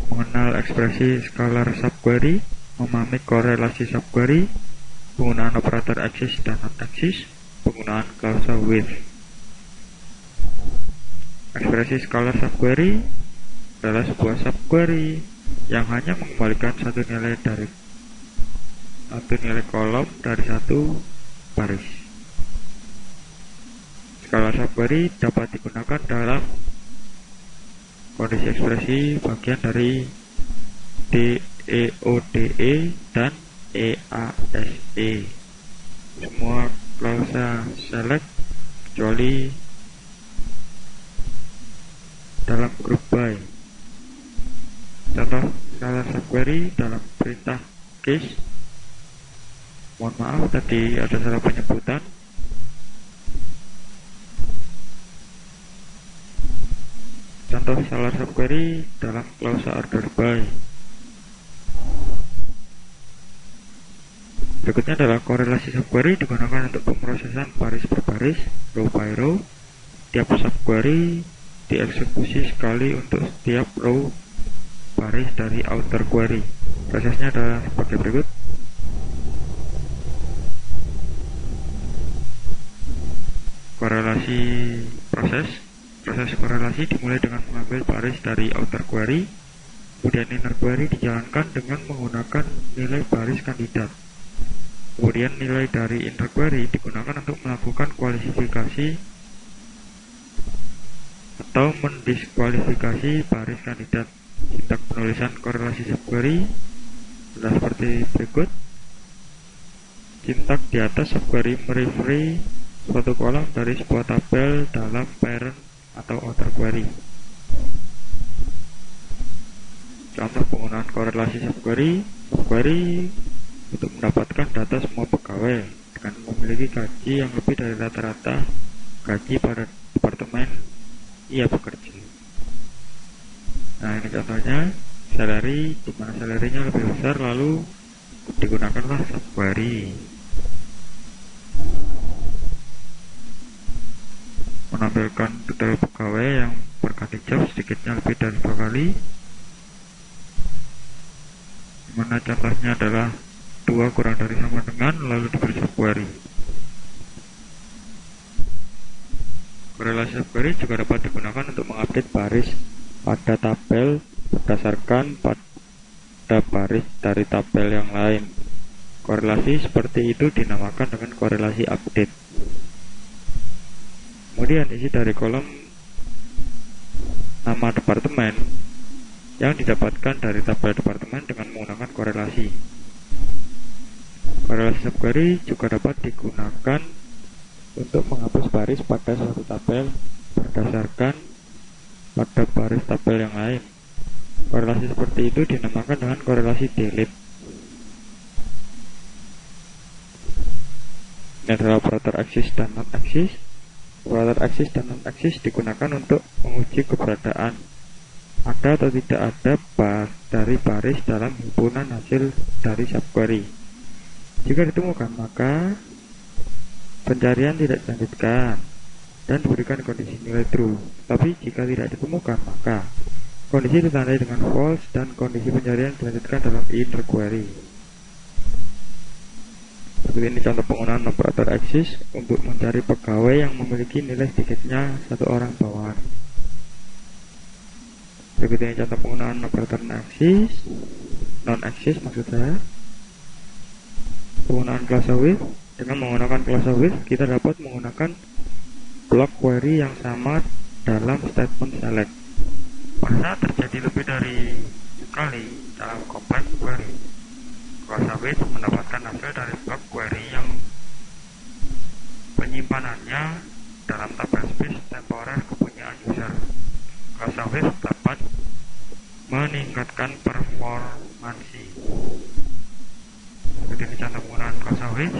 mengenal ekspresi scalar subquery, memahami korelasi subquery, penggunaan operator axis dan non-axis, penggunaan klausa with. Ekspresi scalar subquery adalah sebuah subquery yang hanya mengembalikan satu nilai kolom dari satu baris. Scalar subquery dapat digunakan dalam kondisi ekspresi bagian dari DEODE dan EASE. Semua klausa select kecuali dalam grup by. Contoh scalar subquery dalam perintah case. Mohon maaf tadi ada salah penyebutan. Contoh scalar subquery dalam klausa order by. Berikutnya adalah korelasi subquery digunakan untuk pemrosesan baris per baris, row by row. Tiap subquery dieksekusi sekali untuk setiap row baris dari outer query. Prosesnya adalah sebagai berikut. Korelasi proses korelasi dimulai dengan mengambil baris dari outer query, kemudian inner query dijalankan dengan menggunakan nilai baris kandidat. Kemudian nilai dari inner query digunakan untuk melakukan kualifikasi atau mendiskualifikasi baris kandidat. Sintaks penulisan korelasi subquery adalah seperti berikut. Sintaks di atas subquery mereferee suatu kolom dari sebuah tabel dalam parent atau outer query. Contoh penggunaan korelasi subquery untuk mendapatkan data semua pegawai dengan memiliki gaji yang lebih dari rata-rata gaji pada departemen ia bekerja. Nah, ini contohnya salary, di mana salary-nya lebih besar, lalu digunakanlah subquery. Menampilkan detail pegawai yang berganti job sedikitnya lebih dari 2 kali. Dimana contohnya adalah 2 kurang dari sama dengan, lalu diberi subquery. Korelasi subquery juga dapat digunakan untuk mengupdate baris pada tabel berdasarkan pada baris dari tabel yang lain. Korelasi seperti itu dinamakan dengan korelasi update. Kemudian isi dari kolom nama departemen yang didapatkan dari tabel departemen dengan menggunakan korelasi. Korelasi subquery juga dapat digunakan untuk menghapus baris pada suatu tabel berdasarkan pada baris tabel yang lain. Korelasi seperti itu dinamakan dengan korelasi delete. Ini adalah operator axis dan non-axis. Operator axis dan non-axis digunakan untuk menguji keberadaan ada atau tidak ada dari baris dalam himpunan hasil dari subquery. Jika ditemukan, maka pencarian tidak dilanjutkan dan diberikan kondisi nilai true. Tapi jika tidak ditemukan, maka kondisi ditandai dengan false dan kondisi pencarian dilanjutkan dalam inner query. Seperti ini contoh penggunaan operator axis untuk mencari pegawai yang memiliki nilai sedikitnya 1 orang bawahan. Berikut ini contoh penggunaan operator non-axis maksud saya. Penggunaan klausa with. Dengan menggunakan klausa with, kita dapat menggunakan block query yang sama dalam statement select. Pada saat terjadi lebih dari sekali dalam kompleks query, klausa with mendapatkan hasil dari block query yang penyimpanannya dalam tabel space temporer kepunyaan user. Klausa with dapat meningkatkan performansi. Seperti ini contoh penggunaan klausa with.